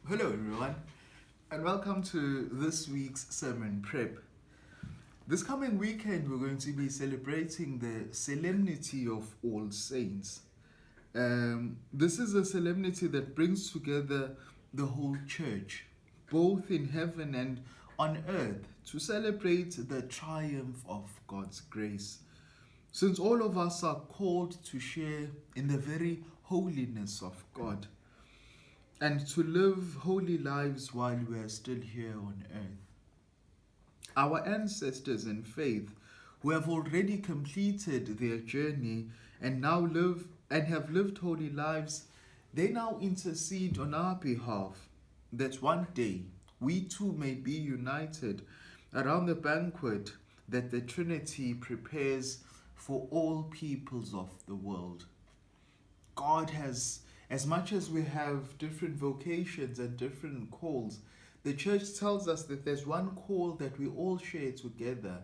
Hello, everyone, and welcome to this week's sermon prep. This coming weekend, we're going to be celebrating the Solemnity of All Saints. This is a solemnity that brings together the whole church, both in heaven and on earth, to celebrate the triumph of God's grace. Since all of us are called to share in the very holiness of God, and to live holy lives while we are still here on earth. Our ancestors in faith, who have already completed their journey and now live and have lived holy lives, they now intercede on our behalf that one day we too may be united around the banquet that the Trinity prepares for all peoples of the world. God has, as much as we have different vocations and different calls, the church tells us that there's one call that we all share together,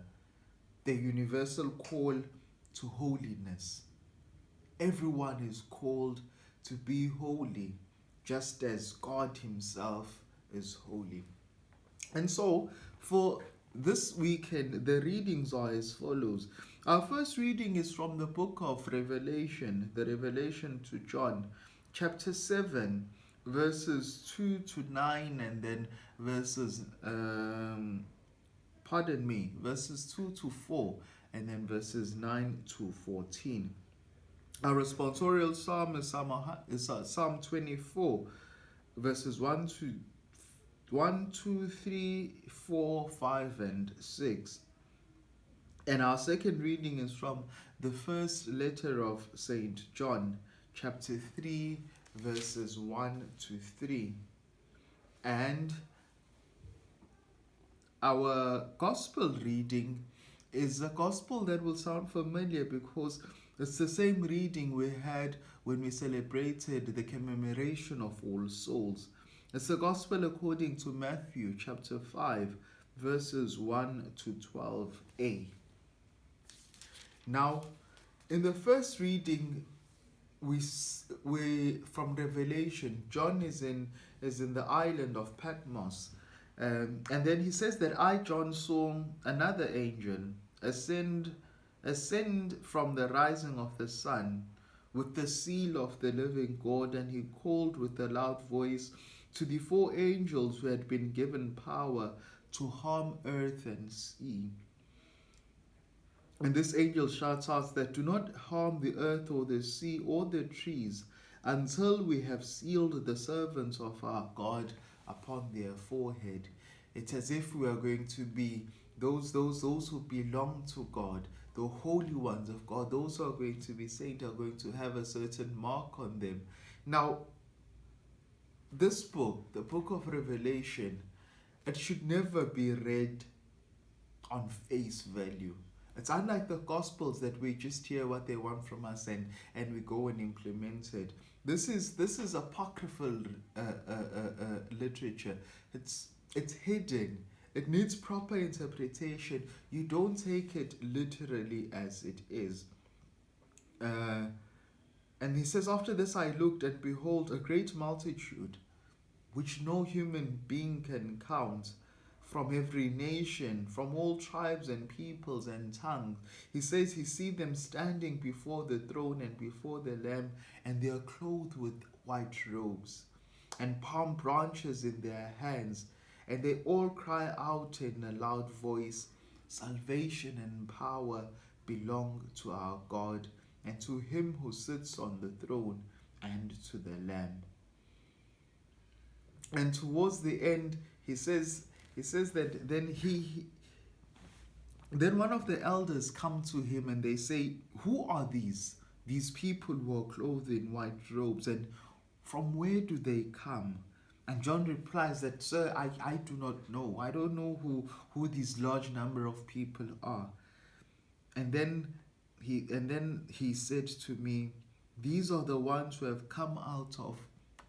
the universal call to holiness. Everyone is called to be holy, just as God Himself is holy. And so, for this weekend, the readings are as follows. Our first reading is from the book of Revelation, the Revelation to John, chapter 7, verses 2 to 9, and then verses 2 to 4, and then verses 9 to 14. Our responsorial psalm is Psalm 24, verses 1, 2, 3, 4, 5, and 6. And our second reading is from the first letter of St. John, chapter 3, verses 1 to 3. And our gospel reading is a gospel that will sound familiar because it's the same reading we had when we celebrated the commemoration of All Souls. It's the gospel according to Matthew chapter 5, verses 1 to 12a. Now, in the first reading, we from Revelation, John is in the island of Patmos, and then he says that I, John, saw another angel ascend from the rising of the sun with the seal of the living God, and he called with a loud voice to the four angels who had been given power to harm earth and sea. And this angel shouts out that do not harm the earth or the sea or the trees until we have sealed the servants of our God upon their forehead. It's as if we are going to be those who belong to God, the holy ones of God, those who are going to be saved are going to have a certain mark on them. Now, this book, the book of Revelation, it should never be read on face value. It's unlike the Gospels that we just hear what they want from us and we go and implement it. This is apocryphal literature. It's hidden. It needs proper interpretation. You don't take it literally as it is. And he says, after this I looked, and behold, a great multitude, which no human being can count, from every nation, from all tribes and peoples and tongues. He says he sees them standing before the throne and before the Lamb, and they are clothed with white robes and palm branches in their hands. And they all cry out in a loud voice, salvation and power belong to our God, and to him who sits on the throne, and to the Lamb. And towards the end, he says that then one of the elders come to him and they say, who are these people who are clothed in white robes, and from where do they come? And John replies that, sir, I do not know. I don't know who these large number of people are. And then he said to me, these are the ones who have come out of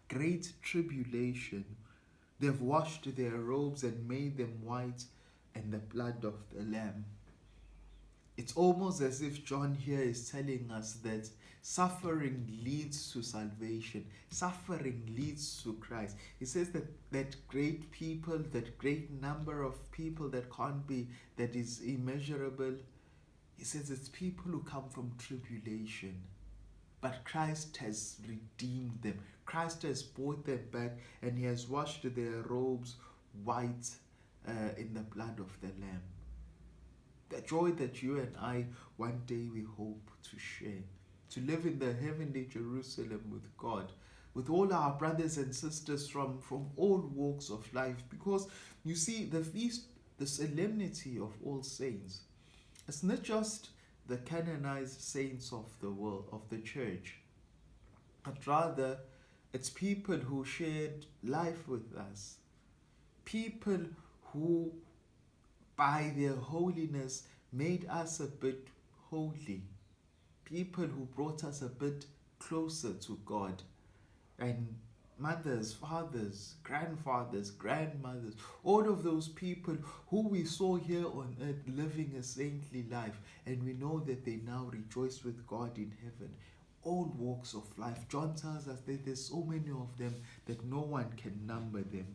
great tribulation. They've washed their robes and made them white in the blood of the Lamb. It's almost as if John here is telling us that suffering leads to salvation. Suffering leads to Christ. He says that great people, that great number of people that can't be, that is immeasurable. He says it's people who come from tribulation. But Christ has redeemed them. Christ has brought them back, and He has washed their robes white in the blood of the Lamb. The joy that you and I one day we hope to share. To live in the heavenly Jerusalem with God, with all our brothers and sisters from all walks of life. Because you see, the feast, the solemnity of all saints, it's not just the canonized saints of the world, of the church, but rather it's people who shared life with us. People who, by their holiness, made us a bit holy. People who brought us a bit closer to God. And mothers, fathers, grandfathers, grandmothers, all of those people who we saw here on earth living a saintly life, and we know that they now rejoice with God in heaven. All walks of life. John tells us that there's so many of them that no one can number them.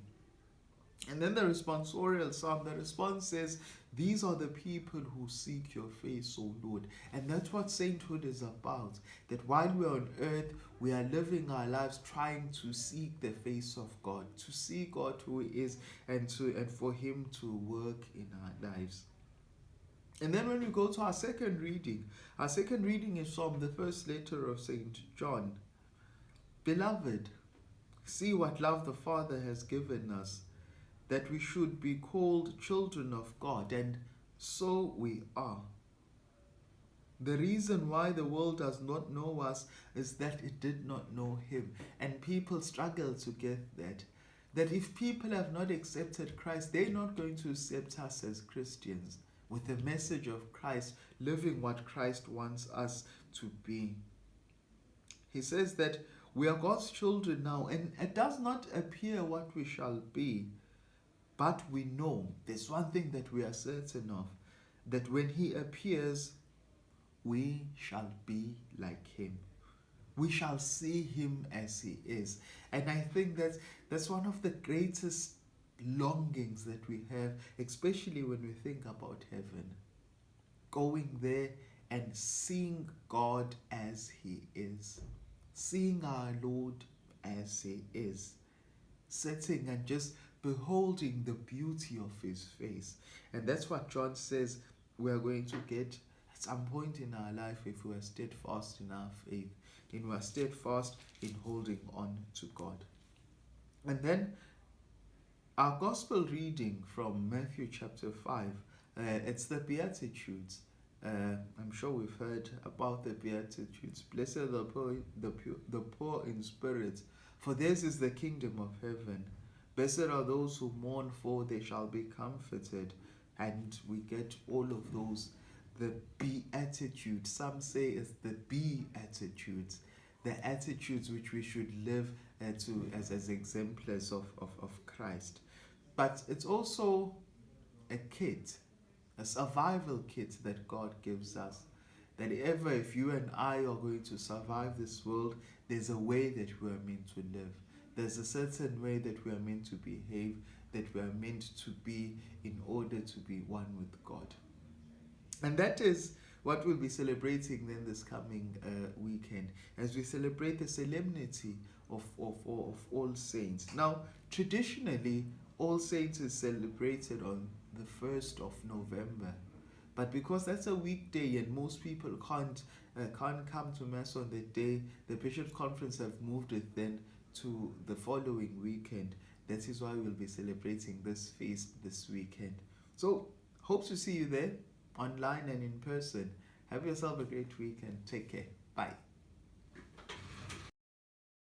And then the responsorial psalm, the response says, these are the people who seek your face, O Lord. And that's what sainthood is about. That while we're on earth, we are living our lives trying to seek the face of God, to see God who He is, and for Him to work in our lives. And then when we go to our second reading is from the first letter of St. John. Beloved, see what love the Father has given us, that we should be called children of God, and so we are. The reason why the world does not know us is that it did not know Him. And people struggle to get that. That if people have not accepted Christ, they're not going to accept us as Christians, with the message of Christ, living what Christ wants us to be. He says that we are God's children now, and it does not appear what we shall be. But we know, there's one thing that we are certain of, that when He appears, we shall be like Him. We shall see Him as He is. And I think that's one of the greatest longings that we have, especially when we think about heaven. Going there and seeing God as He is. Seeing our Lord as He is. Sitting and just beholding the beauty of His face. And that's what John says we are going to get at some point in our life if we are steadfast in our faith, and we are steadfast in holding on to God. And then our gospel reading from Matthew chapter 5, it's the Beatitudes. I'm sure we've heard about the Beatitudes. Blessed are the poor in spirit, for theirs is the kingdom of heaven. Blessed are those who mourn, for they shall be comforted. And we get all of those. The Beatitudes, some say it's the Beatitudes, the attitudes which we should live as exemplars of Christ. But it's also a kit, a survival kit that God gives us. That ever if you and I are going to survive this world, there's a way that we are meant to live. There's a certain way that we are meant to behave, that we are meant to be in order to be one with God. And that is what we'll be celebrating then this coming weekend, as we celebrate the solemnity of All Saints. Now, traditionally, All Saints is celebrated on the 1st of November. But because that's a weekday and most people can't come to Mass on that day, the Bishops' Conference have moved it then to the following weekend. That is why we'll be celebrating this feast this weekend. So, hope to see you there, online and in person. Have yourself a great weekend. Take care. Bye.